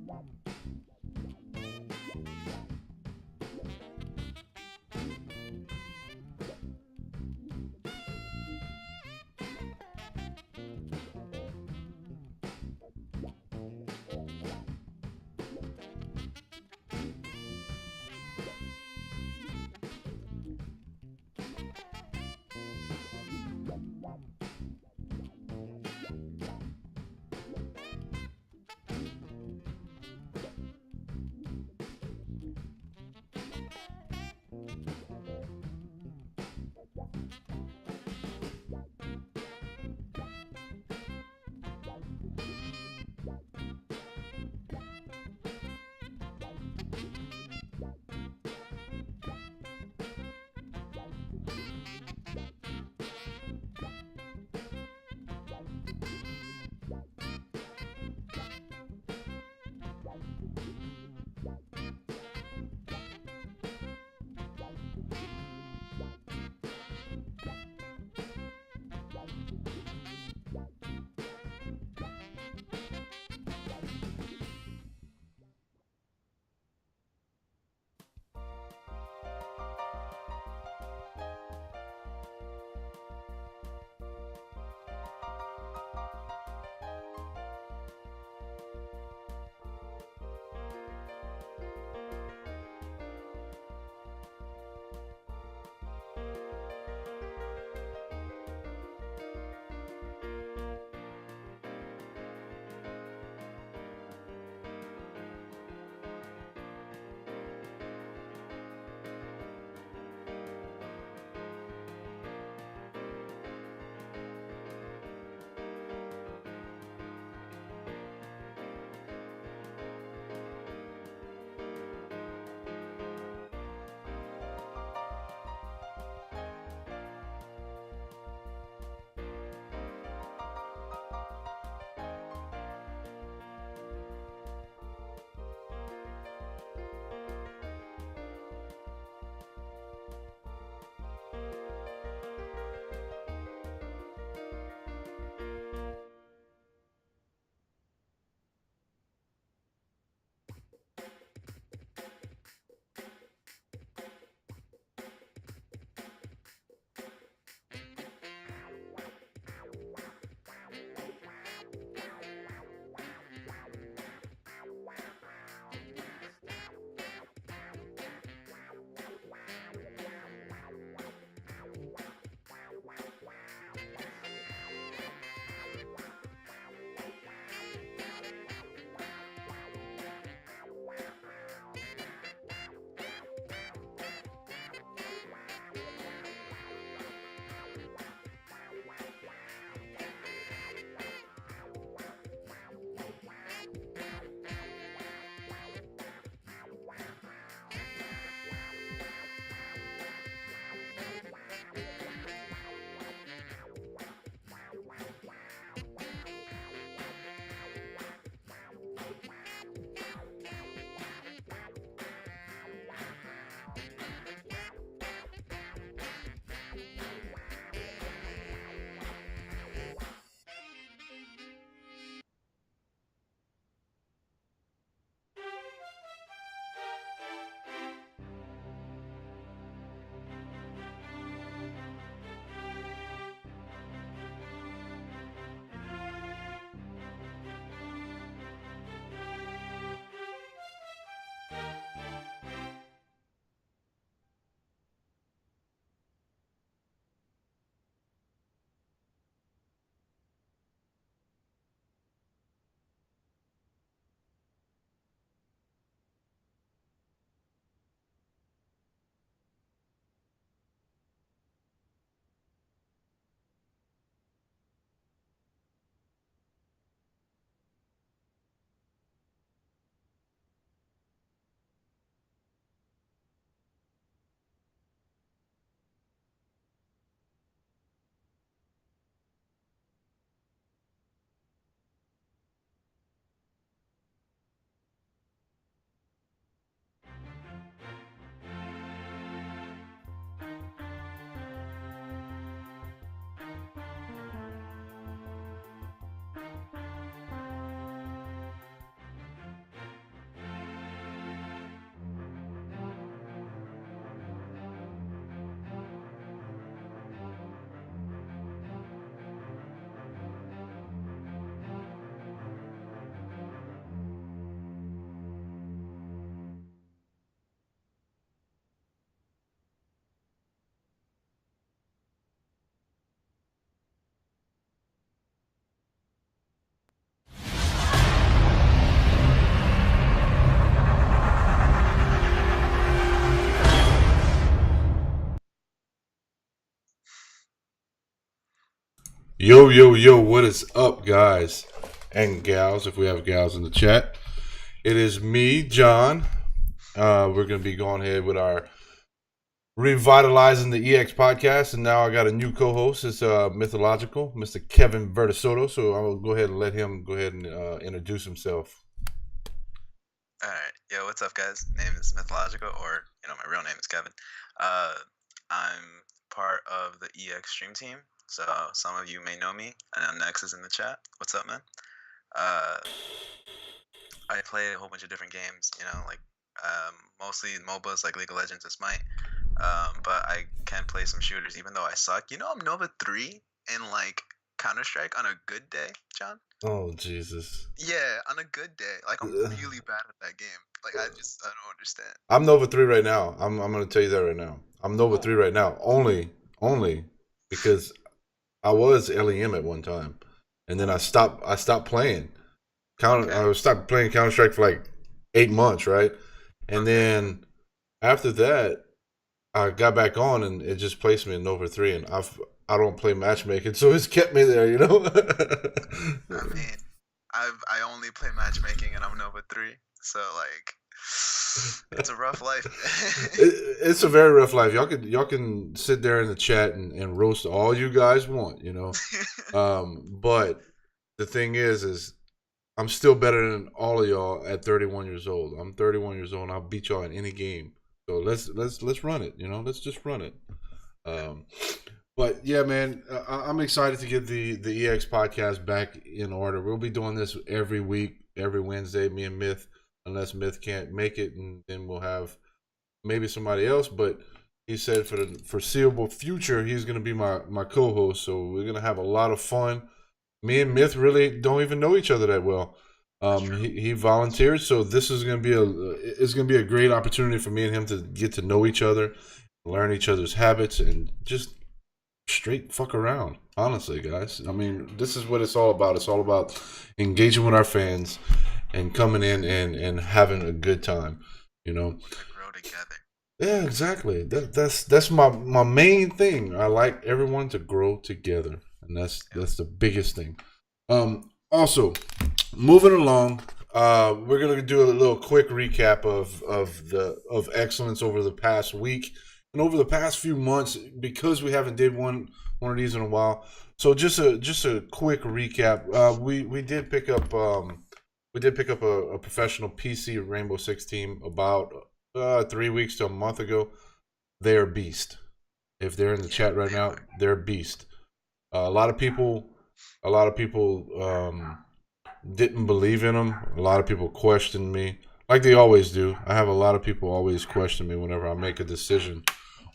Wow. Yo, yo, yo, what is up, guys and gals, if we have gals in the chat? It is me, John. We're going to be going ahead with our revitalizing the EX podcast, and now I got a new co host. It's Mythological, Mr. Kevin Vertisoto. So I will go ahead and let him go ahead and introduce himself. Alright, yo, what's up, guys? Name is Mythological, or my real name is Kevin. Uh, I'm part of the EX Stream Team, so some of you may know me. I know Nex is in the chat. What's up, man? Uh, I play a whole bunch of different games, mostly MOBAs like League of Legends and Smite. But I can play some shooters, even though I suck. I'm Nova 3 in like Counter Strike on a good day, John. Oh, Jesus. Yeah, on a good day. Like I'm really bad at that game. Like I don't understand. I'm Nova 3 right now. I'm going to tell you that right now. I'm Nova Oh, 3 right now. Only because I was LEM at one time. And then I stopped playing. okay. I stopped playing Counter Strike for like 8 months, right? And Okay. then after that, I got back on, and it just placed me in Nova 3, and I don't play matchmaking, so it's kept me there, you know. I mean, I only play matchmaking and I'm Nova 3. So like it's a rough life. It's a very rough life. Y'all can sit there in the chat and roast all you guys want, you know. But the thing is I'm still better than all of y'all at 31 years old. I'm 31 years old, and I'll beat y'all in any game. So let's run it. You know, let's just run it. Um, but yeah, man, I'm excited to get the EX podcast back in order. We'll be doing this every week, every Wednesday. Me and Myth, unless Myth can't make it, and then we'll have maybe somebody else. But he said for the foreseeable future, he's going to be my co-host. So we're going to have a lot of fun. Me and Myth really don't even know each other that well. That's true. He volunteered, so this is going to be a great opportunity for me and him to get to know each other, learn each other's habits, and just straight fuck around. Honestly, guys, I mean, this is what it's all about. It's all about engaging with our fans and coming in and having a good time. You know. To grow together. Yeah, exactly. That's my main thing. I like everyone to grow together, and Yep. that's the biggest thing. Also, moving along, we're gonna do a little quick recap of excellence over the past week and over the past few months because we haven't did one of these in a while. So just a quick recap. We did pick up a professional PC Rainbow Six team about 3 weeks to a month ago. They are beast. If they're in the Yeah, chat right they now, are. they're beast. A lot of people, a lot of people didn't believe in them. A lot of people questioned me, like they always do. I have a lot of people always question me whenever I make a decision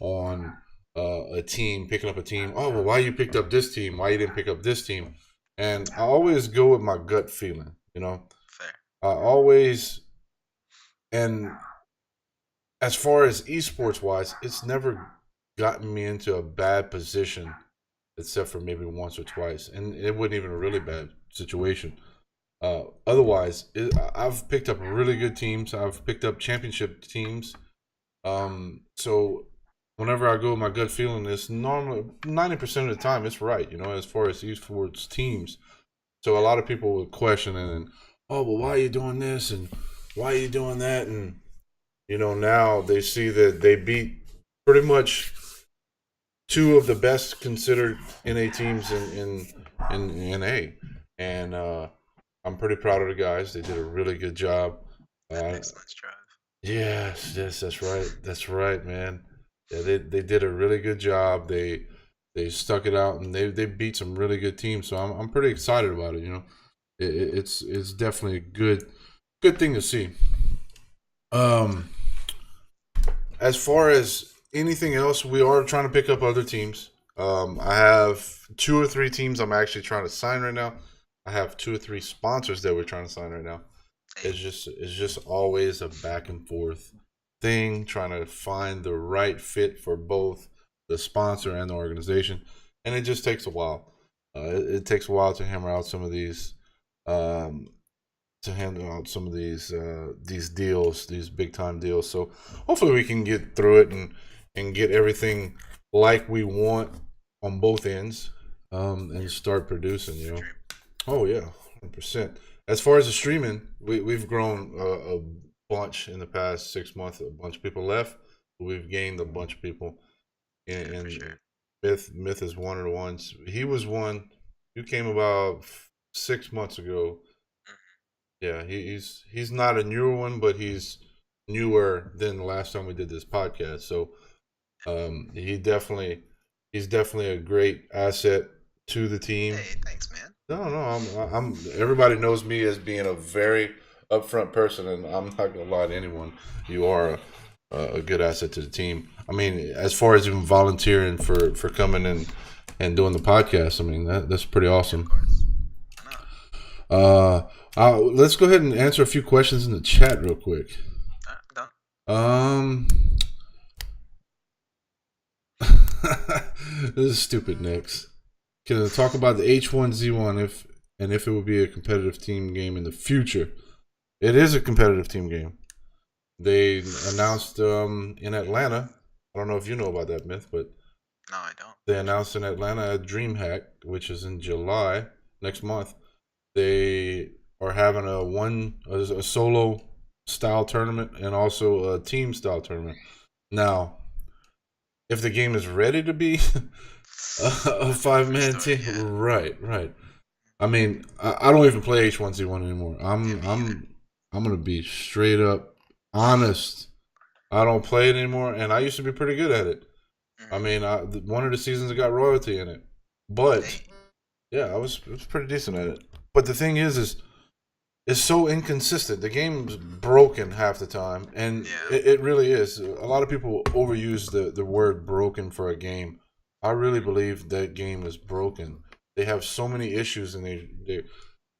on a team, picking up a team. Oh, well, why you picked up this team? Why you didn't pick up this team? And I always go with my gut feeling. You know, Fair. I always and as far as esports wise, it's never gotten me into a bad position except for maybe once or twice, and it wasn't even a really bad situation. Otherwise, I've picked up really good teams. I've picked up championship teams. So whenever I go with my gut feeling, it's normally 90% of the time it's right. You know, as far as esports teams. So a Yeah. lot of people would question and oh, well, why are you doing this and why are you doing that and now they see that they beat pretty much two of the best considered NA teams in NA, and I'm pretty proud of the guys. They did a really good job. An Uh, excellent drive. yes, that's right, man. Yeah, they did a really good job. They stuck it out and they beat some really good teams. So I'm pretty excited about it. It's definitely a good thing to see. Um, as far as anything else, we are trying to pick up other teams. I have two or three teams I'm actually trying to sign right now. I have two or three sponsors that we're trying to sign right now. Hey, It's just always a back and forth thing, trying to find the right fit for both the sponsor and the organization, and it just takes a while. It takes a while to hammer out some of these um, to handle out some of these deals, these big time deals. So hopefully we can get through it and get everything like we want on both ends. and start producing. You know. Dream. Oh yeah, 100%. As far as the streaming, we've grown a bunch in the past 6 months. A bunch of people left, but we've gained a bunch of people. And, Yeah, for and sure. Myth is one of the ones. He was one. You came about 6 months ago. Yeah, he's not a newer one, but he's newer than the last time we did this podcast. So he's definitely a great asset to the team. Hey, thanks, man. No, I'm. Everybody knows me as being a very upfront person, and I'm not gonna lie to anyone. You are a good asset to the team. I mean, as far as even volunteering for coming in and doing the podcast, I mean that's pretty Of awesome. course. I know. Let's go ahead and answer a few questions in the chat real quick. Done. This is stupid. Next, can I talk about the H1Z1 if it would be a competitive team game in the future? It is a competitive team game. They announced in Atlanta. I don't know if you know about that, Myth, but No, I don't. they announced in Atlanta at DreamHack, which is in July next month. They are having a solo style tournament and also a team style tournament. Now, if the game is ready to be a 5-man Story, team, yeah. right. I mean, I don't even play H1Z1 anymore. Yeah, me either. I'm gonna be straight up honest. I don't play it anymore, and I used to be pretty good at it. I mean, one of the seasons I got royalty in it, but Hey, yeah, I was pretty decent at it. But the thing is it's so inconsistent. The game's broken half the time, and yeah. it really is. A lot of people overuse the word broken for a game. I really believe that game is broken. They have so many issues, and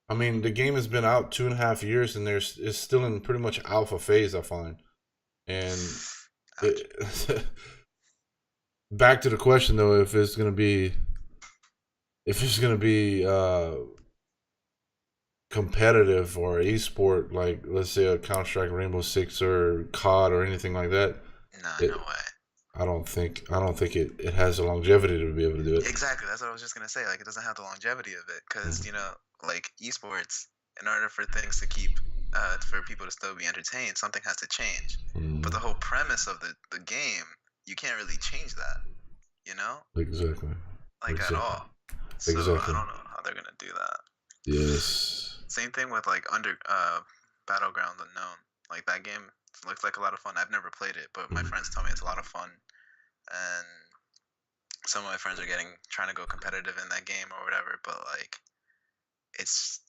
I mean, the game has been out 2.5 years, and it's still in pretty much alpha phase. I find, and Ouch. back to the question though, if it's gonna be competitive or esport, like let's say a Counter Strike, Rainbow Six, or COD or anything like that, No, it, no way. I don't think it has the longevity to be able to do it. Exactly. That's what I was just gonna say. Like, it doesn't have the longevity of it, because like esports, in order for things to keep, for people to still be entertained, something has to change. But the whole premise of the game, you can't really change that. You know, Exactly. like at Exactly. all. So I Exactly. don't know how they're gonna do that. Yes. Same thing with like Battlegrounds Unknown. Like, that game looks like a lot of fun. I've never played it, but my friends tell me it's a lot of fun, and some of my friends are trying to go competitive in that game or whatever. But like, it's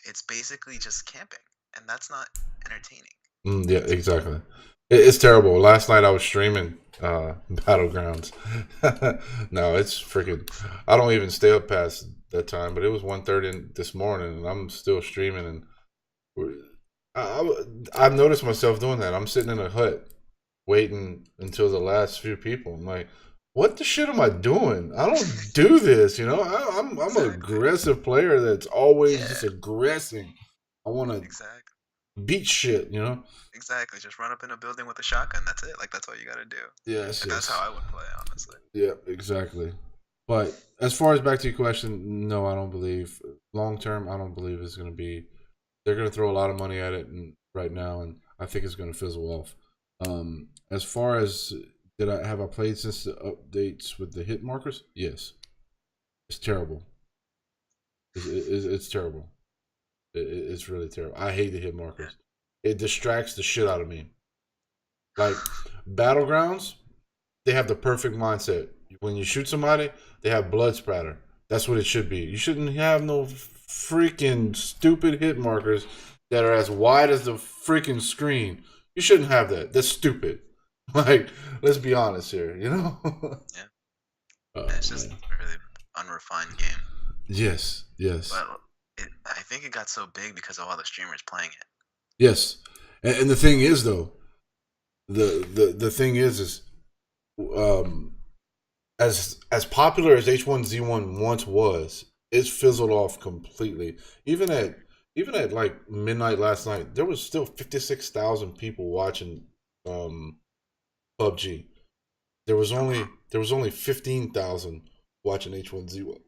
it's basically just camping, and that's not entertaining. Yeah, exactly. It's terrible. Last night I was streaming Battlegrounds. No, it's freaking. I don't even stay up past that time, but it was 1:30 this morning, and I'm still streaming. And I've noticed myself doing that. I'm sitting in a hut waiting until the last few people. I'm like, what the shit am I doing? I don't do this. I'm an Exactly. aggressive player that's always just Yeah. aggressing. I want to Exactly. beat shit. Exactly. Just run up in a building with a shotgun. That's it. Like, that's all you gotta do. Yes, Like, that's how yes. I would play, honestly. Yeah, exactly. But as far as back to your question, no, I don't believe long term. I don't believe it's going to be. They're going to throw a lot of money at it right now, and I think it's going to fizzle off. As far as have I played since the updates with the hit markers? Yes, it's terrible. It's terrible. It's really terrible. I hate the hit markers. It distracts the shit out of me. Like Battlegrounds, they have the perfect mindset. When you shoot somebody, they have blood spatter. That's what it should be. You shouldn't have no freaking stupid hit markers that are as wide as the freaking screen. You shouldn't have that. That's stupid. Like, let's be honest here, Yeah. Oh, And it's just man. a really unrefined game. Yes. But I think it got so big because of all the streamers playing it. Yes. And the thing is, though, the thing is um, as popular as H1Z1 once was, it's fizzled off completely. Even at like midnight last night, there was still 56,000 people watching PUBG. There was only 15,000 watching H1Z1.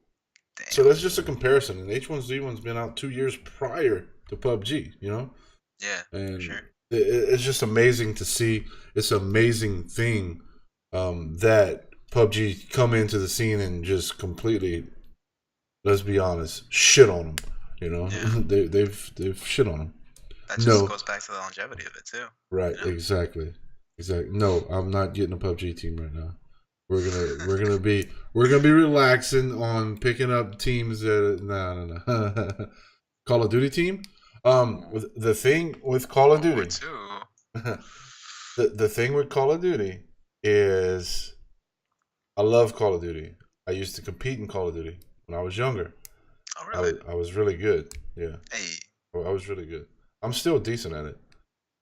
So that's just a comparison. And H1Z1's been out 2 years prior to PUBG, you know? Yeah, And for sure. it's just amazing to see. It's an amazing thing that PUBG come into the scene and just completely, let's be honest, shit on them. You know, Yeah. they've shit on them. That just goes back to the longevity of it too. Right, You know? exactly. No, I'm not getting a PUBG team right now. We're gonna be relaxing on picking up teams that no. Call of Duty team. The thing with Call of Duty, the thing with Call of Duty is I love Call of Duty. I used to compete in Call of Duty when I was younger. Oh really? I was really good. Yeah. Hey. I was really good. I'm still decent at it.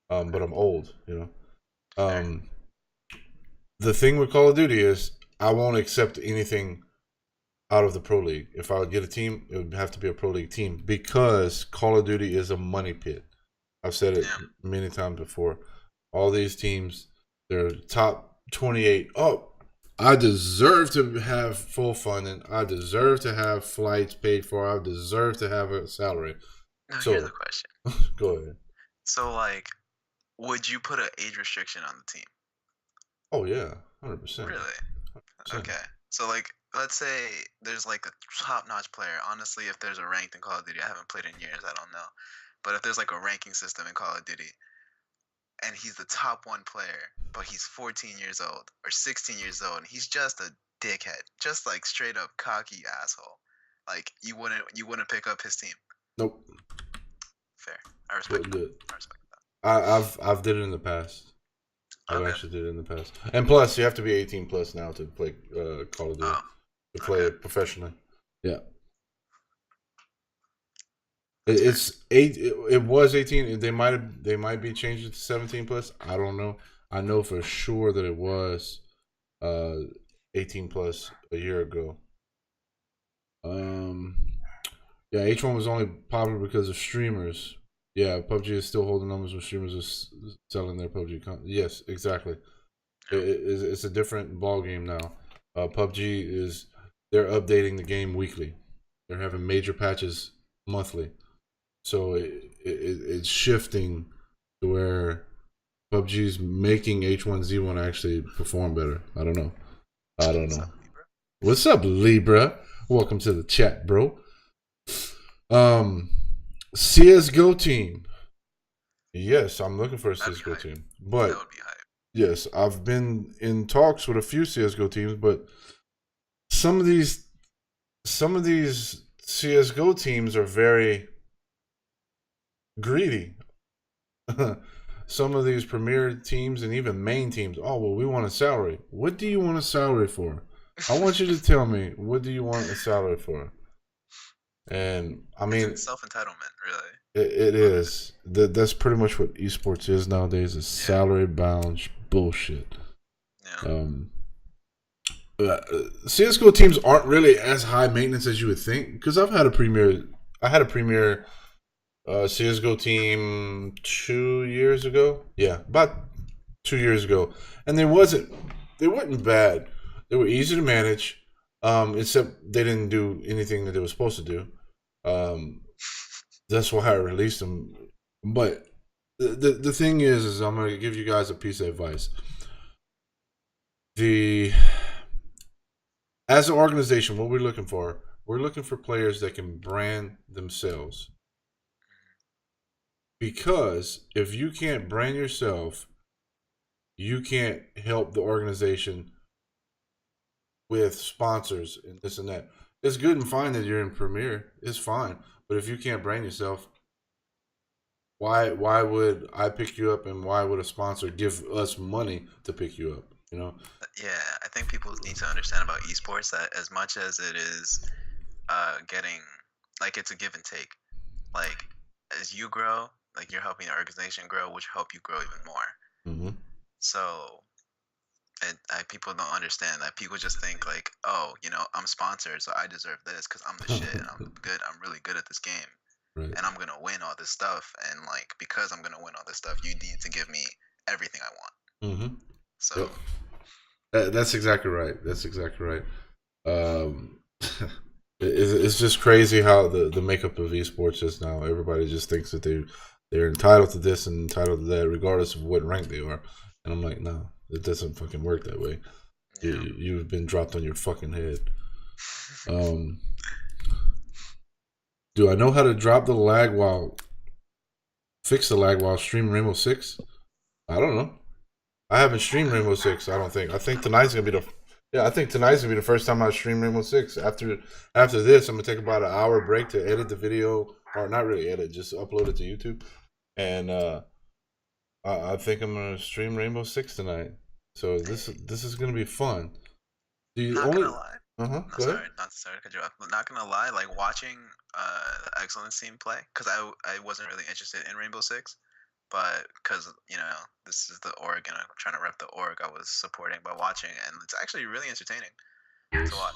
But I'm old, you know. The thing with Call of Duty is I won't accept anything out of the Pro League. If I would get a team, it would have to be a Pro League team because Call of Duty is a money pit. I've said it many times before. All these teams, they're top 28. Oh, I deserve to have full funding. I deserve to have flights paid for. I deserve to have a salary. Now, here's the question. Go ahead. So, like, would you put an age restriction on the team? Oh, yeah. 100%. Really? 100%. Okay. So, like, let's say there's, like, a top-notch player. Honestly, if there's a ranked in Call of Duty, I haven't played in years. I don't know. But if there's, like, a ranking system in Call of Duty, and he's the top one player, but he's 14 years old or 16 years old, and he's just a dickhead, just like straight up cocky asshole. Like you wouldn't pick up his team. Nope. Fair. I respect that. I've did it in the past. I've actually did it in the past. And plus, you have to be 18 plus now to play Call of Duty to play it professionally. Yeah. It's 8. It was 18. They might be changing it to 17 plus. I don't know. I know for sure that it was 18 plus a year ago. Yeah, H1 was only popular because of streamers. Yeah, PUBG is still holding numbers when streamers are selling their PUBG content. Yes, exactly. It's a different ball game now. PUBG they're updating the game weekly. They're having major patches monthly. So it's shifting to where PUBG's making H1Z1 actually perform better. I don't know. What's up, Libra? Welcome to the chat, bro. CSGO team. Yes, I'm looking for a CSGO team. But that would be hype. Yes, I've been in talks with a few CSGO teams, but some of these CSGO teams are very greedy. Some of these premier teams and even main teams, oh, well, we want a salary. What do you want a salary for? I want you to tell me, what do you want a salary for? And I mean, it's self-entitlement, really. It is. That's pretty much what esports is nowadays. Is salary-bound bullshit. Yeah. CS:GO teams aren't really as high maintenance as you would think. Because I had a premier CS:GO team 2 years ago. Yeah, about 2 years ago, and they weren't bad. They were easy to manage, except they didn't do anything that they were supposed to do. That's why I released them. But the thing is I'm going to give you guys a piece of advice. As an organization, what we're looking for players that can brand themselves. Because if you can't brand yourself, you can't help the organization with sponsors and this and that. It's good and fine that you're in Premier. It's fine. But if you can't brand yourself, why would I pick you up, and why would a sponsor give us money to pick you up? You know? Yeah, I think people need to understand about esports that as much as it is getting, like, it's a give and take. Like, as you grow, like, you're helping the organization grow, which help you grow even more. Mm-hmm. So, people don't understand that. People just think like, oh, I'm sponsored, so I deserve this because I'm the shit. And I'm good. I'm really good at this game, right. And I'm gonna win all this stuff. And like, because I'm gonna win all this stuff, you need to give me everything I want. Mm-hmm. So that's exactly right. It's just crazy how the makeup of esports is now. Everybody just thinks that they're entitled to this and entitled to that, regardless of what rank they are. And I'm like, no, it doesn't fucking work that way. Yeah. You've been dropped on your fucking head. Um, do I know how to drop the lag while fix the lag while streaming Rainbow Six? I don't know. I haven't streamed Rainbow Six. I don't think. I think tonight's gonna be the I think tonight's gonna be the first time I stream Rainbow Six. After this, I'm gonna take about an hour break to edit the video, or not really edit, just upload it to YouTube. And I think I'm gonna stream Rainbow Six tonight. So this is gonna be fun. Do you Not only? gonna lie. Go No, ahead. sorry, not sorry to cut you off. But not gonna lie, like watching the Excellence team play, because I wasn't really interested in Rainbow Six, but because this is the org and I'm trying to rep the org I was supporting by watching, and it's actually really entertaining to watch.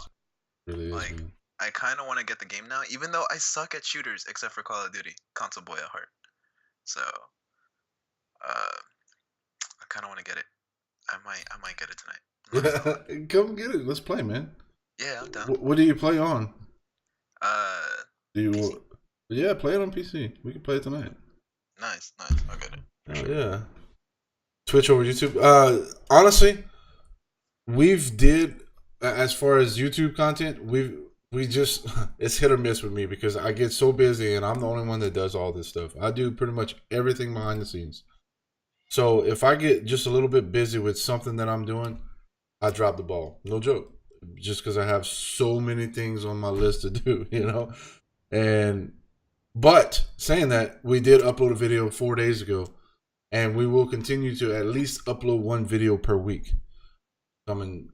Really is, Like man. I kind of want to get the game now, even though I suck at shooters except for Call of Duty, console boy at heart. So I kind of want to get it. I might get it tonight. Yeah, come get it. Let's play, man. Yeah, I'm down. What do you play on? Do you? PC. Yeah, play it on PC. We can play it tonight. Nice. I'll get it. For Oh, sure. yeah. Twitch over YouTube. Honestly, we've did as far as YouTube content, we just it's hit or miss with me because I get so busy and I'm the only one that does all this stuff. I do pretty much everything behind the scenes. So if I get just a little bit busy with something that I'm doing, I drop the ball. No joke. Just because I have so many things on my list to do, And but saying that, we did upload a video 4 days ago, and we will continue to at least upload one video per week. Starting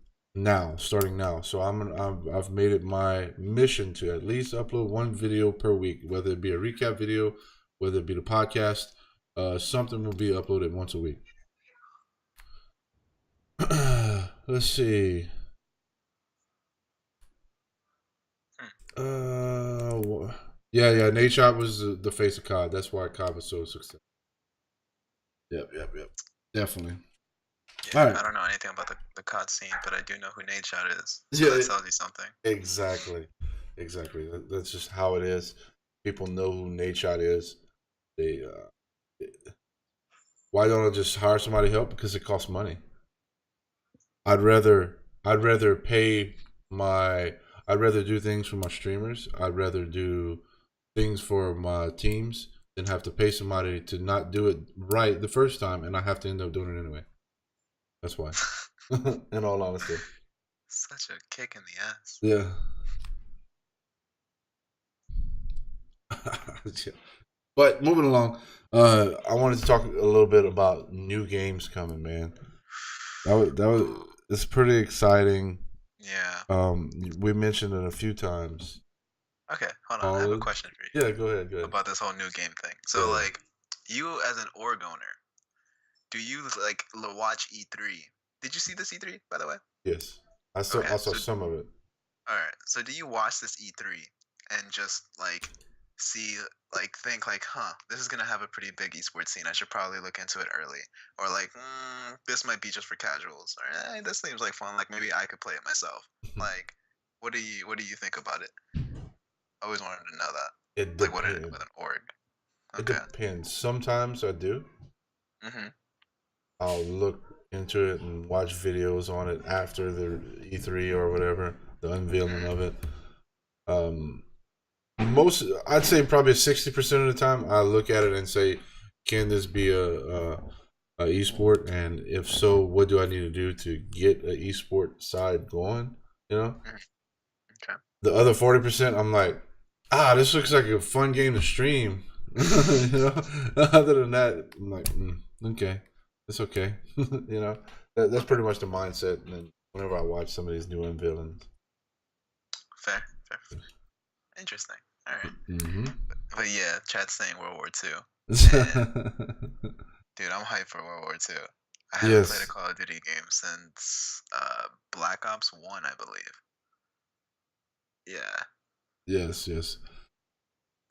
now. So I've made it my mission to at least upload one video per week, whether it be a recap video, whether it be the podcast. Something will be uploaded once a week. Let's see. Yeah. Nate Shot was the face of COD. That's why COD was so successful. Yep. Definitely. Yeah, All right. I don't know anything about the COD scene, but I do know who Nate Shot is. So Yeah, that tells you something. Exactly. That's just how it is. People know who Nate Shot is. They why don't I just hire somebody to help? Because it costs money. I'd rather pay I'd rather do things for my streamers. I'd rather do things for my teams than have to pay somebody to not do it right the first time, and I have to end up doing it anyway. That's why. In all honesty. Such a kick in the ass. Yeah. But moving along, I wanted to talk a little bit about new games coming, man. It's pretty exciting. Yeah. We mentioned it a few times. Okay, hold on. I have a question for you. Yeah, go ahead. About this whole new game thing. So, Yeah. like, you as an org owner, do you like watch E3? Did you see this E3, by the way? Yes, I saw some of it. All right. So, do you watch this E3 and just like think this is gonna have a pretty big esports scene. I should probably look into it early, or like, this might be just for casuals, or this seems like fun. Like maybe I could play it myself. Like, what do you think about it? I always wanted to know that. It Like, what depends. with an org? It depends. Sometimes I do. I'll look into it and watch videos on it after the E3 or whatever, the unveiling of it. I'd say probably 60% of the time I look at it and say, can this be a esport, and if so, what do I need to do to get an esport side going? Okay. The other 40%, I'm like, this looks like a fun game to stream. Other than that, I'm like, okay, it's okay. That's pretty much the mindset. And whenever I watch some of these new unveilings, fair. Interesting. All right. Mm-hmm. But yeah, chat's saying World War II. Dude, I'm hyped for World War II. I haven't played a Call of Duty game since Black Ops 1, I believe. Yeah. Yes.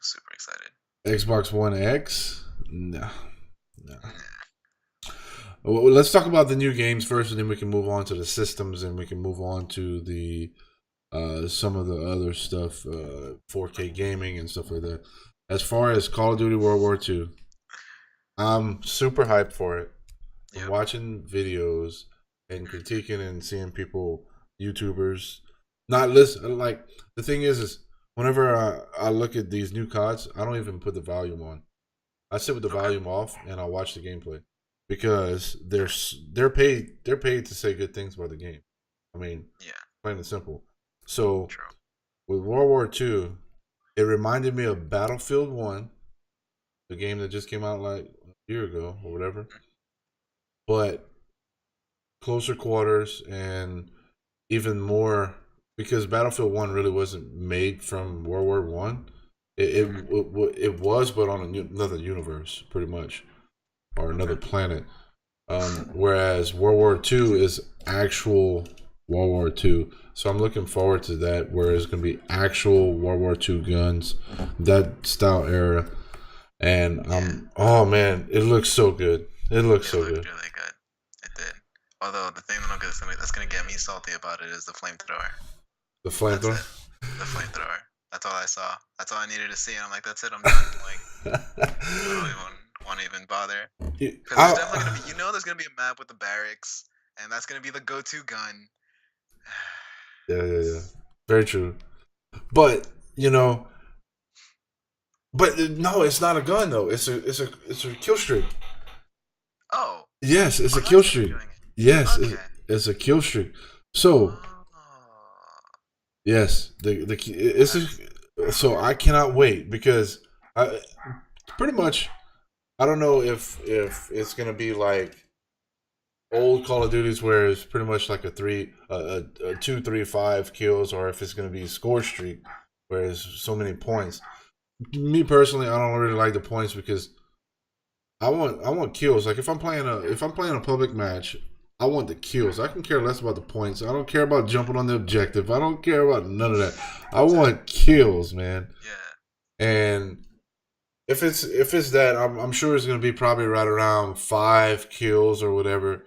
Super excited. Xbox One X? No. Well, let's talk about the new games first, and then we can move on to the systems, and we can move on to the some of the other stuff, 4K gaming and stuff like that. As far as Call of Duty World War II, I'm super hyped for it. I'm Yep. watching videos and critiquing and seeing people, YouTubers, not listen. Like the thing is whenever I look at these new CODs, I don't even put the volume on. I sit with the Okay. volume off and I watch the gameplay because they're paid to say good things about the game. I mean, Yeah. plain and simple. So True. with World War II, it reminded me of Battlefield One, the game that just came out like a year ago or whatever, but closer quarters and even more because Battlefield One really wasn't made from World War One. It was, but on another universe, pretty much, or another Okay. planet. Whereas World War Two is actual World War Two. So I'm looking forward to that, where it's going to be actual World War Two guns, that style era. And Yeah. oh man, it looks so good. It looks It so looked good. really good. It did. Although the thing that's gonna get me salty about it is the flamethrower. The That's flamethrower. it. The flamethrower. That's all I saw. That's all I needed to see, and I'm like, that's it. I'm done. Like, I don't even want to even bother. Because there's definitely gonna be, there's gonna be a map with the barracks, and that's gonna be the go-to gun. Yeah. Very true. But you know, but no, it's not a gun though. It's a kill streak. Oh, Yes, it's a that's kill how they're streak. doing it. Yes, Okay. it's a kill streak. So Oh. yes, the it's a, so I cannot wait because I pretty much I don't know if it's gonna be like old Call of Duties where it's pretty much like a 2, 3, 5 kills, or if it's gonna be score streak where it's so many points. Me personally, I don't really like the points because I want kills. Like if I'm playing a public match, I want the kills. I can care less about the points. I don't care about jumping on the objective. I don't care about none of that. I want kills, man. Yeah. And if it's that, I'm sure it's gonna be probably right around 5 kills or whatever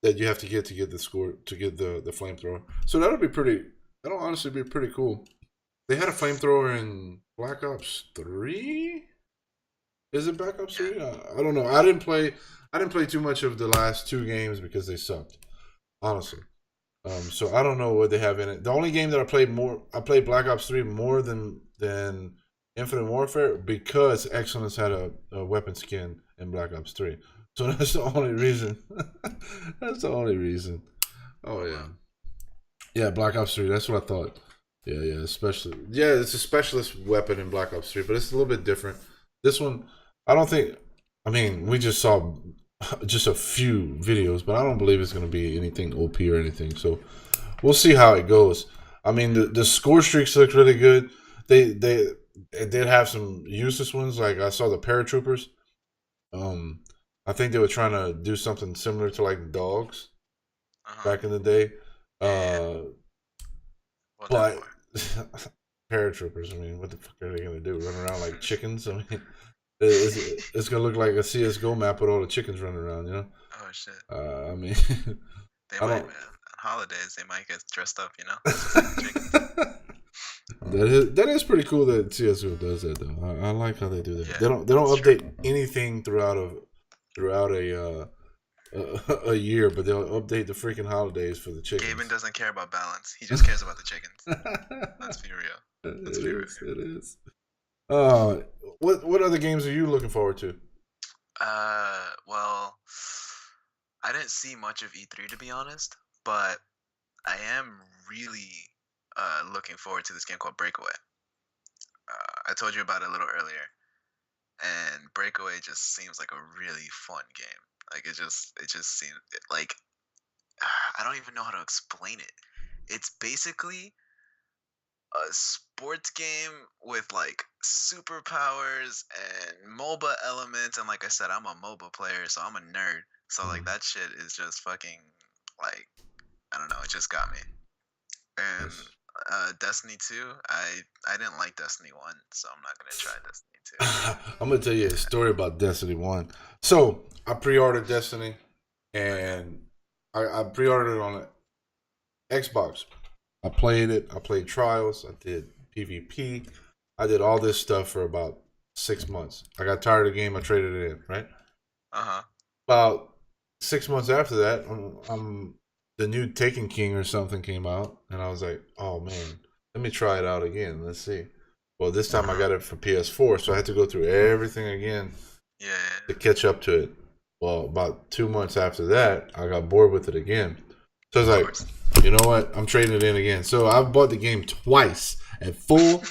that you have to get the score to get the flamethrower. So that'll be pretty. That'll honestly be pretty cool. They had a flamethrower in Black Ops 3. Is it Black Ops Yeah. 3? I don't know. I didn't play too much of the last 2 games because they sucked, honestly. So I don't know what they have in it. The only game that I played Black Ops 3 more than Infinite Warfare because Excellence had a weapon skin in Black Ops 3. So that's the only reason. That's the only reason. Oh Oh, yeah, wow. yeah. Black Ops 3. That's what I thought. Yeah. Especially, yeah. It's a specialist weapon in Black Ops 3, but it's a little bit different. This one, I don't think. I mean, we just saw just a few videos, but I don't believe it's going to be anything OP or anything. So we'll see how it goes. I mean, the score streaks look really good. They did have some useless ones. Like I saw the paratroopers. Um, I think they were trying to do something similar to like dogs Uh-huh. back in the day. Yeah. Uh, Well done but for. paratroopers. I mean, what the fuck are they gonna do? Run around like chickens? I mean, it's gonna look like a CS:GO map with all the chickens running around. Oh shit. I mean, They I might, don't. on holidays, they might get dressed up, just like the chickens. That is pretty cool that CS:GO does that though. I like how they do that. Yeah, They don't that's true. update anything throughout a year, but they'll update the freaking holidays for the Gaben chickens. doesn't care about balance. He just cares about the chickens. Let's be real. Let's It be real is. here. It is. Uh, what other games are you looking forward to? Well, I didn't see much of E3 to be honest, but I am really looking forward to this game called Breakaway. I told you about it a little earlier, and Breakaway just seems like a really fun game. Like it just seems like I don't even know how to explain it. It's basically a sports game with like superpowers and MOBA elements, and like I said, I'm a MOBA player, so I'm a nerd. So like Mm, that shit is just fucking like I don't know, it just got me. And nice. Destiny 2, I didn't like Destiny 1, so I'm not gonna try Destiny 2. I'm gonna tell you a story about Destiny One. So I pre-ordered Destiny, Okay. and I pre-ordered it on Xbox. I played it. I played trials. I did PvP. I did all this stuff for about 6 months. I got tired of the game. I traded it in. Right. Uh-huh. About 6 months after that, the new Taken King or something came out, and I was like, oh man, let me try it out again. Let's see. Well, this time I got it for PS4, so I had to go through everything again Yeah. to catch up to it. Well, about 2 months after that, I got bored with it again. So I was Of like, course. you know what? I'm trading it in again. So I've bought the game twice at full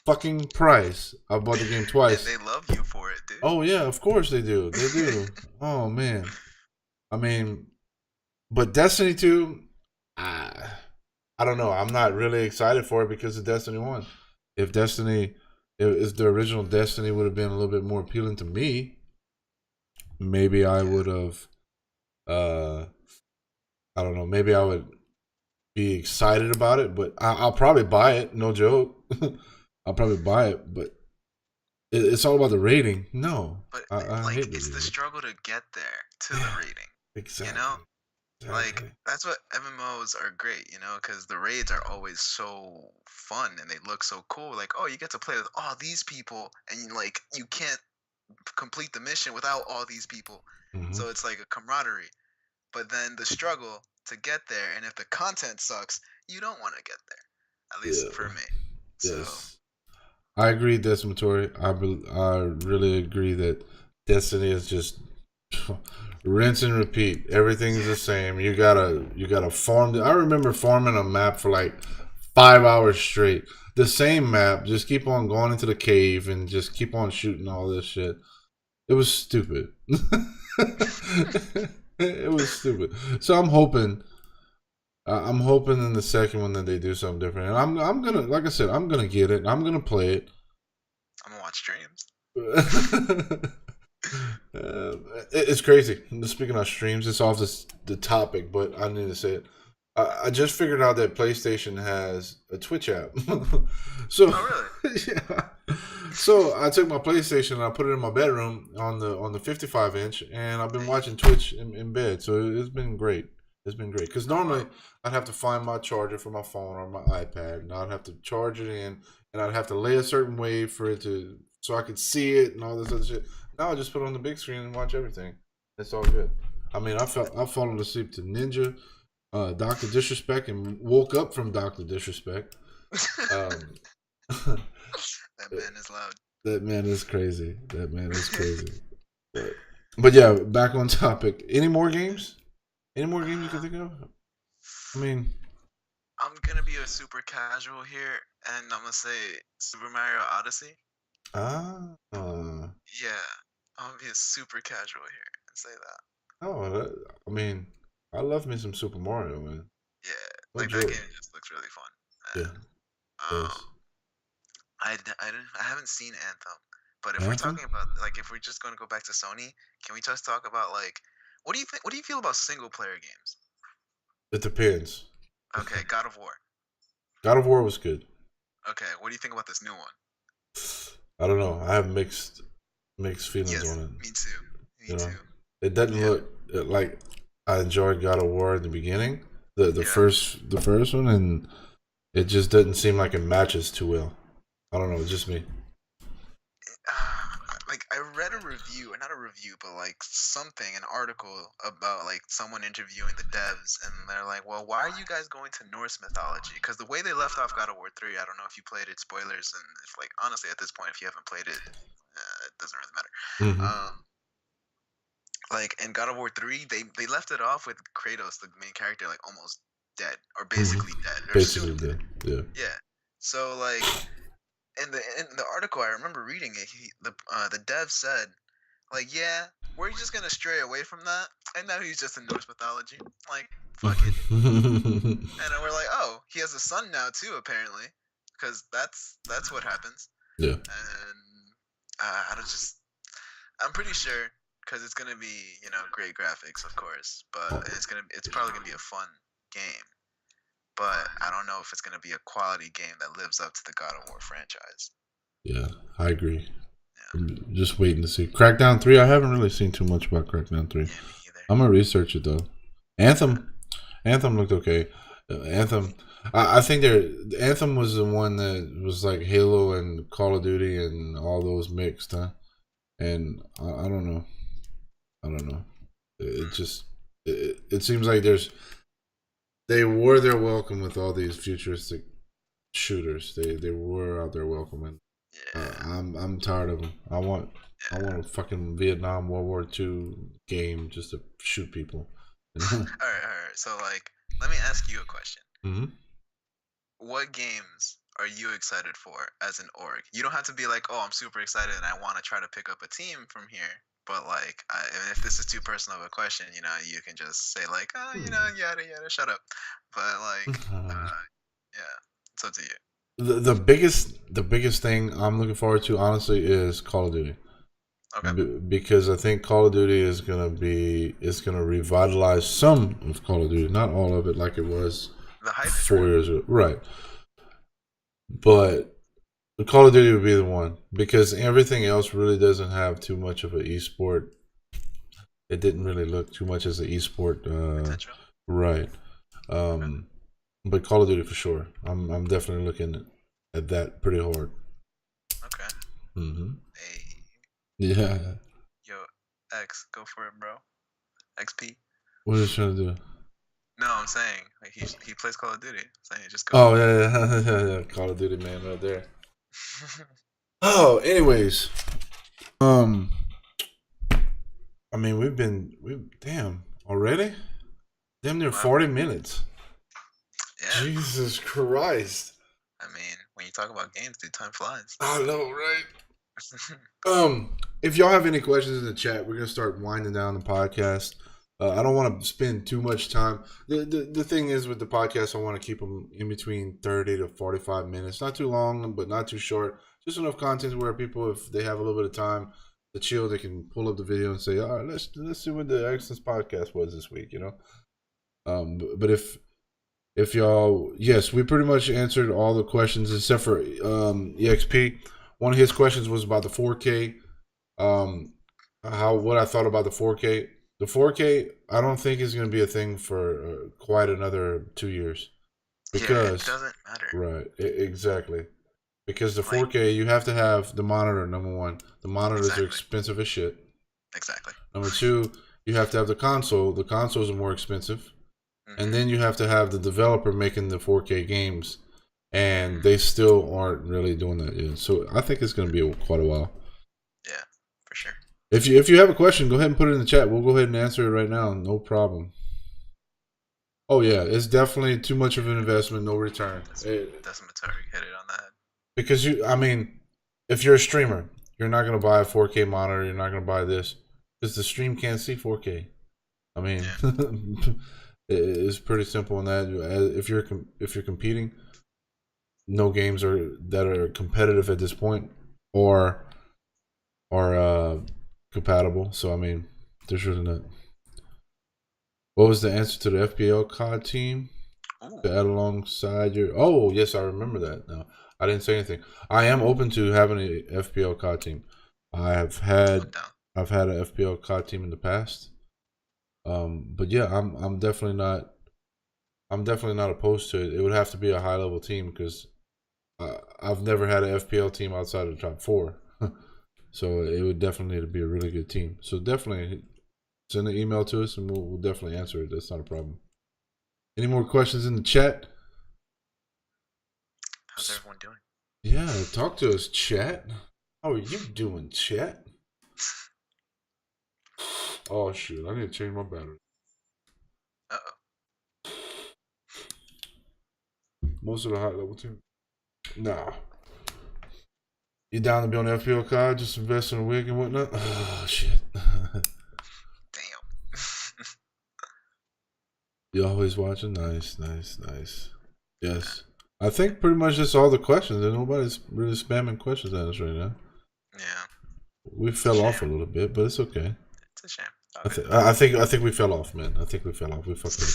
fucking price. I bought the game And twice. they love you for it, dude. Oh yeah, of course they do. They do. Oh man. I mean, but Destiny 2, I don't know. I'm not really excited for it because of Destiny 1. If the original Destiny would have been a little bit more appealing to me, maybe I would have, I don't know, maybe I would be excited about it, but I'll probably buy it, no joke. I'll probably buy it, but it's all about the rating. No, But I like, hate the it's the rating. struggle to get there to the rating. Exactly. You know, like Exactly. that's what MMOs are great. You know, because the raids are always so fun and they look so cool. Like, oh, you get to play with all these people, and you can't complete the mission without all these people. Mhm. So it's like a camaraderie. But then the struggle to get there, and if the content sucks, you don't want to get there. At least Yeah. for me. So Yes. I agree, Decimatori. I really agree that Destiny is just rinse and repeat. Everything's the same. You gotta farm. I remember farming a map for like 5 hours straight. The same map. Just keep on going into the cave and just keep on shooting all this shit. It was stupid. It was stupid. So I'm hoping. I'm hoping in the second one that they do something different, and I'm gonna, like I said, I'm gonna get it. I'm gonna play it. I'm gonna watch streams. It's crazy. Speaking of streams, it's off the topic, but I need to say it. I just figured out that PlayStation has a Twitch app. So, Oh really? yeah. So I took my PlayStation and I put it in my bedroom on the 55-inch, and I've been watching Twitch in bed. So it's been great. It's been great because normally I'd have to find my charger for my phone or my iPad, and I'd have to charge it in, and I'd have to lay a certain way for it to so I could see it and all this other shit. Now I just put it on the big screen and watch everything. It's all good. I mean, I've fallen asleep to Ninja, Doctor Disrespect, and woke up from Doctor Disrespect. That man is loud. That man is crazy. That man is crazy. But yeah, back on topic. Any more games? Any more games you can think of? I mean, I'm gonna be a super casual here, and I'm gonna say Super Mario Odyssey. ah, Yeah, I'm gonna be a super casual here and say that. oh, I mean, I love me some Super Mario, man. Yeah, No like joke. that game just looks really fun. Yeah, Um, yes. I haven't seen Anthem, but if we're Anthem? talking about like if we're just gonna go back to Sony, can we just talk about like what do you think? What do you feel about single player games? It depends. Okay, God of War. God of War was good. Okay, what do you think about this new one? I don't know. I have mixed feelings Yes, on it. me too. Me You know, too. it doesn't Yeah. look like I enjoyed God of War in the beginning, the Yeah. first one, and it just doesn't seem like it matches too well. I don't know. It's just me. Like I read a review, or not a review, but like something, an article about like someone interviewing the devs, and they're like, "Well, why are you guys going to Norse mythology?" Because the way they left off God of War 3, I don't know if you played it. Spoilers, and if like honestly at this point, if you haven't played it, it doesn't really matter. Mm-hmm. Like in God of War 3, they left it off with Kratos, the main character, like almost dead or basically dead or Basically, soon dead. yeah. Yeah. So like in the article, I remember reading it. The dev said, like, yeah, we're just gonna stray away from that, and now he's just in Norse mythology. Like, fuck it. And then we're like, oh, he has a son now too, apparently, because that's what happens. Yeah. And I'm pretty sure because it's gonna be great graphics, of course, but it's probably gonna be a fun game. But I don't know if it's gonna be a quality game that lives up to the God of War franchise. Yeah, I agree. Yeah. I'm just waiting to see Crackdown 3. I haven't really seen too much about Crackdown 3. Yeah, me either. I'm gonna research it though. Anthem looked okay. Anthem. I think Anthem was the one that was like Halo and Call of Duty and all those mixed, huh? And I don't know. I don't know. It just it seems like they were their welcome with all these futuristic shooters. They were out there welcoming. Yeah. I'm tired of them. I want a fucking Vietnam World War II game just to shoot people. All right. So like, let me ask you a question. Mm-hmm. What games are you excited for as an org? You don't have to be like, oh, I'm super excited and I want to try to pick up a team from here. But like, and if this is too personal of a question, you know, you can just say like, oh, you know, yada yada, shut up. But like, yeah, it's up to you. The biggest thing I'm looking forward to, honestly, is Call of Duty. Okay. Because I think Call of Duty is gonna revitalize some of Call of Duty, not all of it, like it was The hype 4 years ago, right? But Call of Duty would be the one because everything else really doesn't have too much of an esport. It didn't really look too much as an esport, potential. right? But Call of Duty for sure. I'm definitely looking at that pretty hard. Okay. Mm-hmm. Hey, Yeah. yo, X, go for it, bro. XP. What are you trying to do? No, I'm saying like he plays Call of Duty. I'm saying just go. Oh yeah. Call of Duty man right there. Oh, anyways, I mean we damn already, damn near 40 minutes. Yeah. Jesus Christ. I mean, when you talk about games, dude, time flies. I know, right? If y'all have any questions in the chat, we're gonna start winding down the podcast. I don't want to spend too much time. The thing is with the podcast, I want to keep them in between 30 to 45 minutes. Not too long, but not too short. Just enough content where people, if they have a little bit of time to chill, they can pull up the video and say, all right, let's see what the Excellence podcast was this week, you know? But if y'all, yes, we pretty much answered all the questions except for EXP. One of his questions was about the 4K. What I thought about the 4K. The 4K, I don't think is going to be a thing for quite another 2 years. Because yeah, it doesn't matter. Right, exactly. Because the 4K, you have to have the monitor, number one. The monitors are expensive as shit. Exactly. Number two, you have to have the console. The consoles are more expensive. Mm-hmm. And then you have to have the developer making the 4K games. And they still aren't really doing that yet. So I think it's going to be quite a while. Yeah, for sure. If you have a question, go ahead and put it in the chat. We'll go ahead and answer it right now. No problem. Oh yeah, it's definitely too much of an investment, no return. That's hit it on that. Because if you're a streamer, you're not gonna buy a 4K monitor. You're not gonna buy this because the stream can't see 4K. I mean, yeah. It's pretty simple in that. If you're competing, no games that are competitive at this point or compatible. So I mean, there's really not. What was the answer to the FPL COD team? Ooh. To add alongside your. Oh yes, I remember that. No, I didn't say anything. I am open to having a FPL COD team. I've had an FPL COD team in the past. But yeah, I'm definitely not opposed to it. It would have to be a high level team because I've never had an FPL team outside of the top 4. So it would definitely need to be a really good team. So definitely send an email to us and we'll definitely answer it. That's not a problem. Any more questions in the chat? How's everyone doing? Yeah, talk to us, chat. How are you doing, chat? Oh shit, I need to change my battery. Uh-oh. Most of the high level team. Nah. You down to be on the FPL card, just invest in a wig and whatnot? Oh, shit. Damn. You always watching? Nice. Yes. I think pretty much that's all the questions, and nobody's really spamming questions at us right now. Yeah. We fell off a little bit, but it's okay. It's a shame. I think we fell off, man. I think we fell off. We fucked up.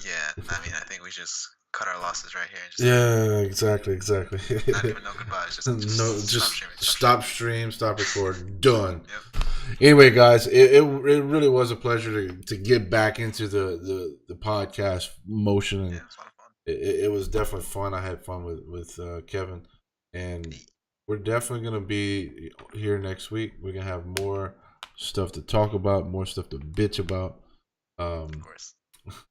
Yeah, I mean, I think we just cut our losses right here. Just yeah, exactly. Not even no goodbyes. Just stop stream, stop record. Done. Yep. Anyway, guys, it really was a pleasure to get back into the podcast motion. And yeah, it was a lot of fun. it was definitely fun. I had fun with Kevin, and we're definitely gonna be here next week. We're gonna have more stuff to talk about, more stuff to bitch about. Of course.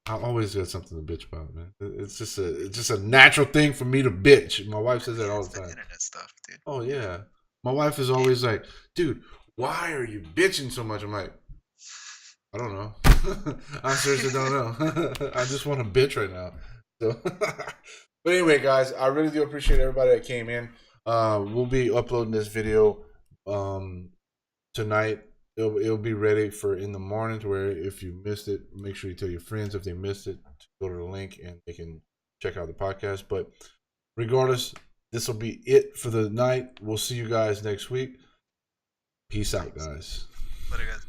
I always got something to bitch about, man. It's just a natural thing for me to bitch. My wife says that all It's the time. internet stuff, dude. Oh yeah, my wife is always like, "Dude, why are you bitching so much?" I'm like, I don't know. I seriously don't know. I just want to bitch right now. So, but anyway, guys, I really do appreciate everybody that came in. We'll be uploading this video tonight. It'll be ready for in the morning to where if you missed it, make sure you tell your friends if they missed it to go to the link and they can check out the podcast. But regardless, this will be it for the night. We'll see you guys next week. Peace out, guys. Later, guys.